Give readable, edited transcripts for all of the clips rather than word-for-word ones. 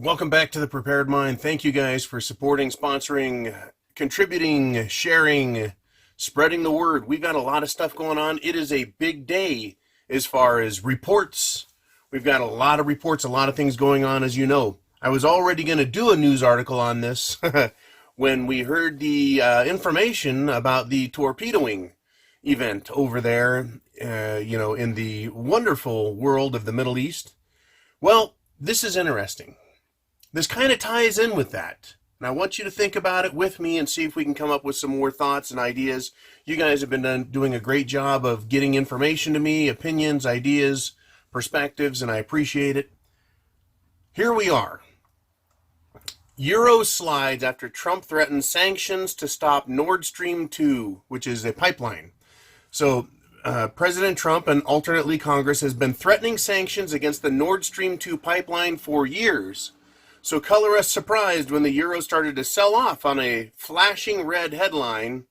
Welcome back to the Prepared Mind. Thank you guys for supporting, sponsoring, contributing, sharing, spreading the word. We've got a lot of stuff going on. It is a big day as far as reports. We've got a lot of reports, a lot of things going on, as you know. I was already going to do a news article on this when we heard the information about the torpedoing event over there, in the wonderful world of the Middle East. Well, this is interesting. This kind of ties in with that. And I want you to think about it with me and see if we can come up with some more thoughts and ideas. You guys have been doing a great job of getting information to me, opinions, ideas, perspectives, and I appreciate it. Here we are. Euro slides after Trump threatens sanctions to stop Nord Stream 2, which is a pipeline. So President Trump and alternately Congress has been threatening sanctions against the Nord Stream 2 pipeline for years. So color us surprised when the euro started to sell off on a flashing red headline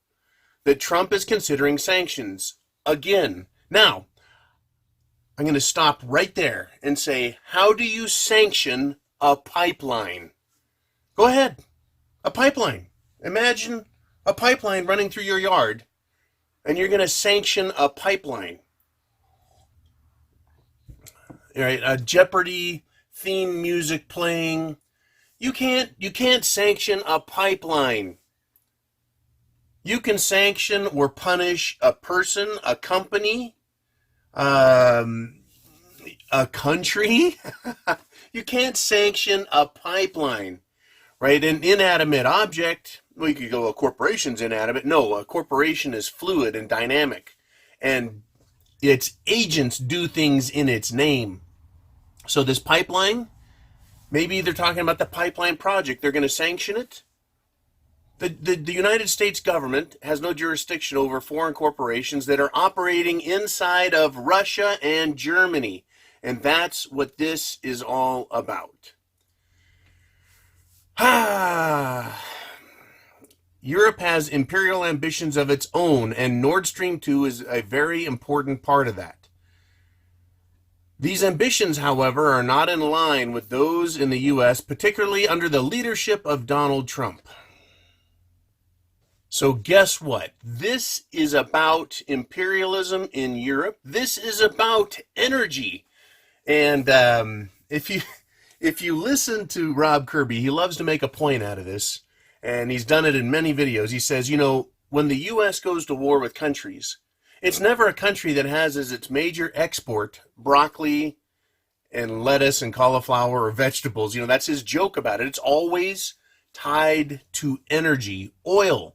that Trump is considering sanctions again. Now, I'm going to stop right there and say, how do you sanction a pipeline? Go ahead. A pipeline. Imagine a pipeline running through your yard, and you're going to sanction a pipeline. All right, a Jeopardy theme music playing. You can't sanction a pipeline. You can sanction or punish a person, a company, a country. You can't sanction a pipeline, right? An inanimate object, well, you could go, a corporation's inanimate. No, a corporation is fluid and dynamic, and its agents do things in its name. So this pipeline, maybe they're talking about the pipeline project. They're going to sanction it. The United States government has no jurisdiction over foreign corporations that are operating inside of Russia and Germany. And that's what this is all about. Europe has imperial ambitions of its own, and Nord Stream 2 is a very important part of that. These ambitions, however, are not in line with those in the U.S., particularly under the leadership of Donald Trump. So guess what? This is about imperialism in Europe. This is about energy. And if you listen to Rob Kirby, he loves to make a point out of this, and he's done it in many videos. He says, when the U.S. goes to war with countries, it's never a country that has as its major export broccoli and lettuce and cauliflower or vegetables. That's his joke about it. It's always tied to energy, oil.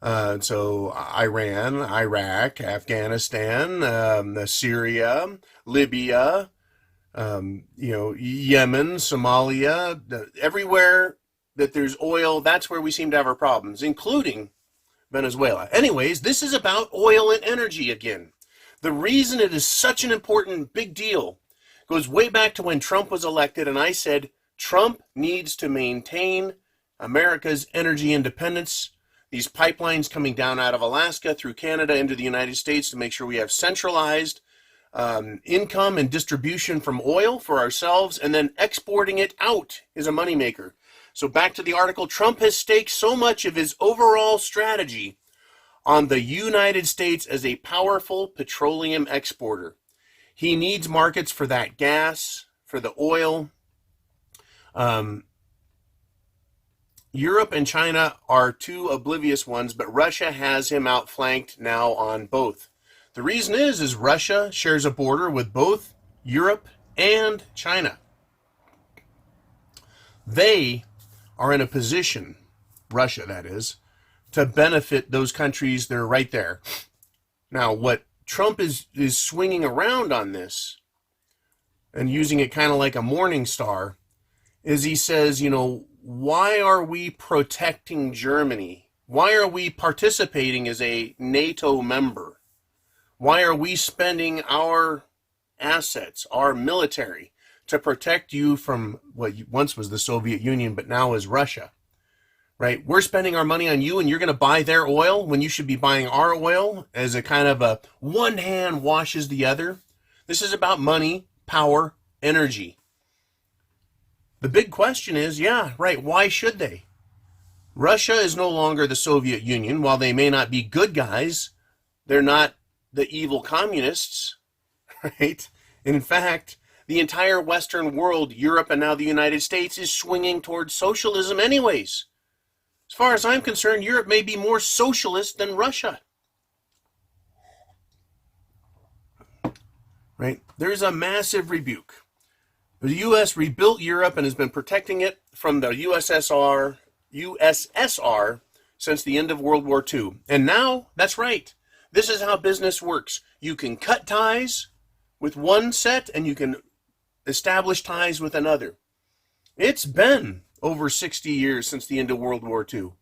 So Iran, Iraq, Afghanistan, Syria, Libya, Yemen, Somalia, everywhere that there's oil, that's where we seem to have our problems, including Venezuela. Anyways, this is about oil and energy again. The reason it is such an important big deal goes way back to when Trump was elected, and I said Trump needs to maintain America's energy independence. These pipelines coming down out of Alaska through Canada into the United States to make sure we have centralized income and distribution from oil for ourselves, and then exporting it out is a moneymaker. So back to the article, Trump has staked so much of his overall strategy on the United States as a powerful petroleum exporter. He needs markets for that gas, for the oil. Europe and China are two oblivious ones, but Russia has him outflanked now on both. The reason is Russia shares a border with both Europe and China. They are in a position, Russia that is, to benefit those countries that are right there. Now, what Trump is swinging around on this and using it kind of like a morning star is he says, why are we protecting Germany? Why are we participating as a NATO member? Why are we spending our assets, our military, to protect you from what once was the Soviet Union, but now is Russia, right? We're spending our money on you, and you're going to buy their oil when you should be buying our oil as a kind of a one hand washes the other. This is about money, power, energy. The big question is, yeah, right, why should they? Russia is no longer the Soviet Union. While they may not be good guys, they're not the evil communists, right? And in fact, the entire Western world, Europe and now the United States, is swinging towards socialism anyways. As far as I'm concerned, Europe may be more socialist than Russia. Right? There's a massive rebuke. The U.S. rebuilt Europe and has been protecting it from the USSR since the end of World War II. And now, that's right. This is how business works. You can cut ties with one set and you can establish ties with another. It's been over 60 years since the end of World War II.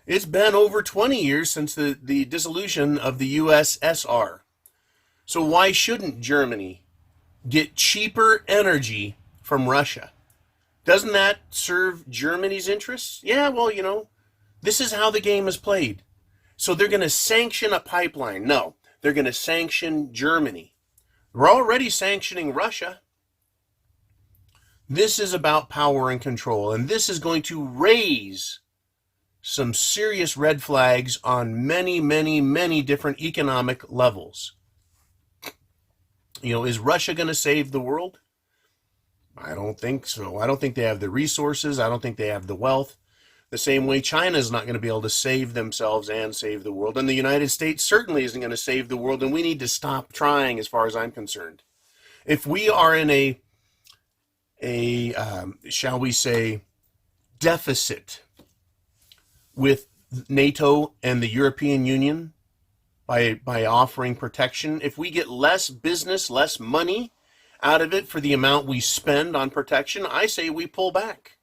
It's been over 20 years since the dissolution of the USSR. So why shouldn't Germany get cheaper energy from Russia? Doesn't that serve Germany's interests? Yeah, well, this is how the game is played. So they're going to sanction a pipeline. No, they're going to sanction Germany. We're already sanctioning Russia. This is about power and control, and this is going to raise some serious red flags on many, many, many different economic levels. Is Russia going to save the world? I don't think so. I don't think they have the resources. I don't think they have the wealth. The same way China is not going to be able to save themselves and save the world. And the United States certainly isn't going to save the world, and we need to stop trying as far as I'm concerned. If we are in a shall we say, deficit with NATO and the European Union by offering protection, if we get less business, less money out of it for the amount we spend on protection, I say we pull back.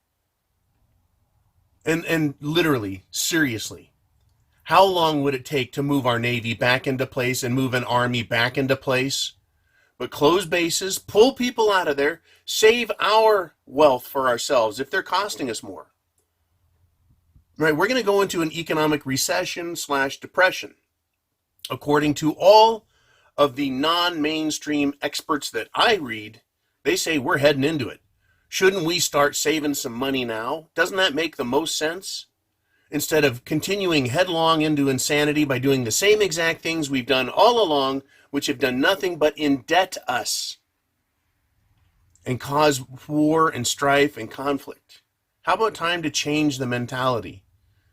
And literally, seriously, how long would it take to move our Navy back into place and move an Army back into place? But close bases, pull people out of there, save our wealth for ourselves if they're costing us more. Right, we're going to go into an economic recession/depression. According to all of the non-mainstream experts that I read, they say we're heading into it. Shouldn't we start saving some money now? Doesn't that make the most sense? Instead of continuing headlong into insanity by doing the same exact things we've done all along, which have done nothing but indebt us and cause war and strife and conflict. How about time to change the mentality?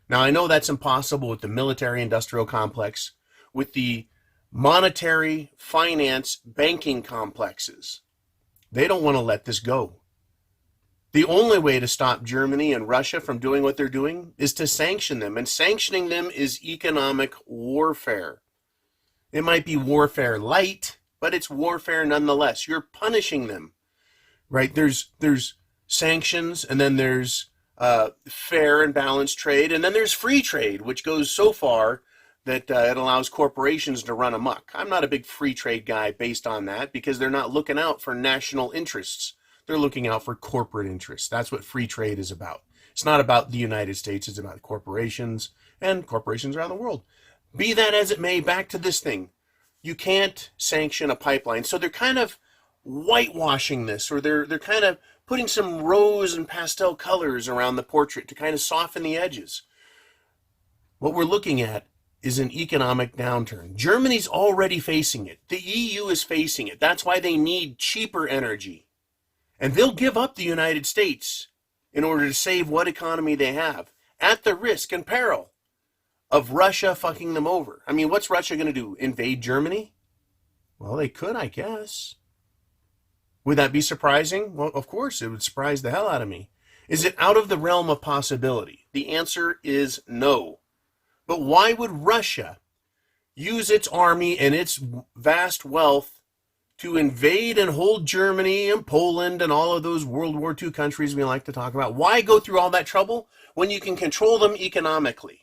Now, I know that's impossible with the military-industrial complex, with the monetary, finance, banking complexes. They don't want to let this go. The only way to stop Germany and Russia from doing what they're doing is to sanction them, and sanctioning them is economic warfare. It might be warfare light, but it's warfare nonetheless. You're punishing them, right? There's sanctions, and then there's fair and balanced trade, and then there's free trade, which goes so far that it allows corporations to run amok. I'm not a big free trade guy based on that, because they're not looking out for national interests. They're looking out for corporate interests. That's what free trade is about. It's not about the United States. It's about corporations and corporations around the world. Be that as it may, back to this thing. You can't sanction a pipeline. So they're kind of whitewashing this, or they're kind of putting some rose and pastel colors around the portrait to kind of soften the edges. What we're looking at is an economic downturn. Germany's already facing it. The EU is facing it. That's why they need cheaper energy. And they'll give up the United States in order to save what economy they have, at the risk and peril of Russia fucking them over. I mean, what's Russia going to do? Invade Germany? Well, they could, I guess. Would that be surprising? Well, of course, it would surprise the hell out of me. Is it out of the realm of possibility? The answer is no. But why would Russia use its army and its vast wealth to invade and hold Germany and Poland and all of those World War II countries we like to talk about? Why go through all that trouble when you can control them economically?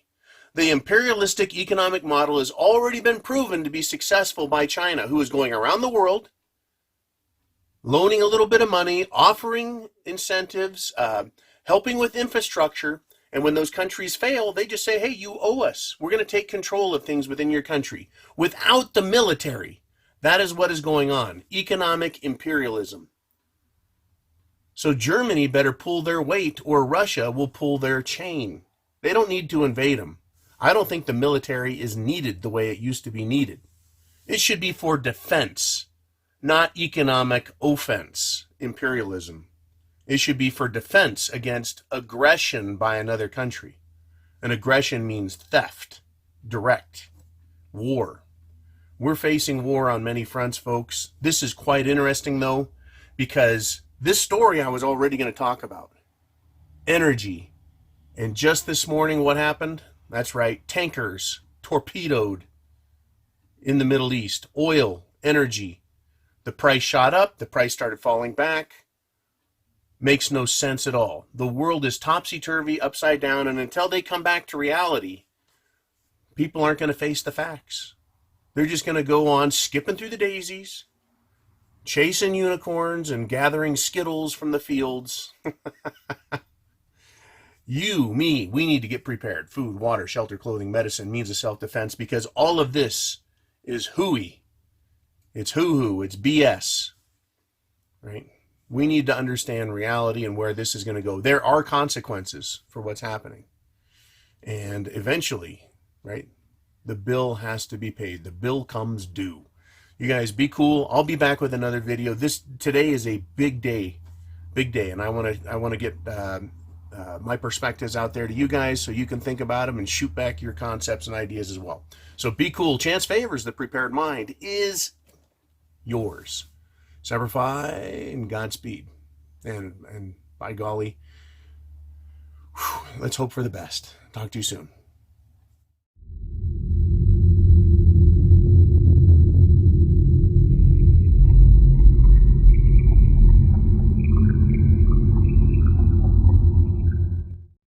The imperialistic economic model has already been proven to be successful by China, who is going around the world, loaning a little bit of money, offering incentives, helping with infrastructure, and when those countries fail, they just say, hey, you owe us. We're going to take control of things within your country without the military. That is what is going on. Economic imperialism. So Germany better pull their weight or Russia will pull their chain. They don't need to invade them. I don't think the military is needed the way it used to be needed. It should be for defense, not economic offense, imperialism. It should be for defense against aggression by another country. And aggression means theft, direct, war. We're facing war on many fronts, folks. This is quite interesting, though, because this story I was already going to talk about. Energy. And just this morning, what happened? That's right, tankers torpedoed in the Middle East. Oil, energy. The price shot up. The price started falling back. Makes no sense at all. The world is topsy-turvy, upside down, and until they come back to reality, people aren't going to face the facts. They're just going to go on skipping through the daisies, chasing unicorns and gathering Skittles from the fields. You, me, we need to get prepared. Food, water, shelter, clothing, medicine, means of self-defense, because all of this is hooey. It's hoo-hoo. It's BS. Right? We need to understand reality and where this is going to go. There are consequences for what's happening. And eventually, right, the bill has to be paid. The bill comes due. You guys be cool. I'll be back with another video. Today is a big day, and I want to get my perspectives out there to you guys so you can think about them and shoot back your concepts and ideas as well. So be cool. Chance favors. The prepared mind is yours. Semper Fi and Godspeed. And by golly, let's hope for the best. Talk to you soon.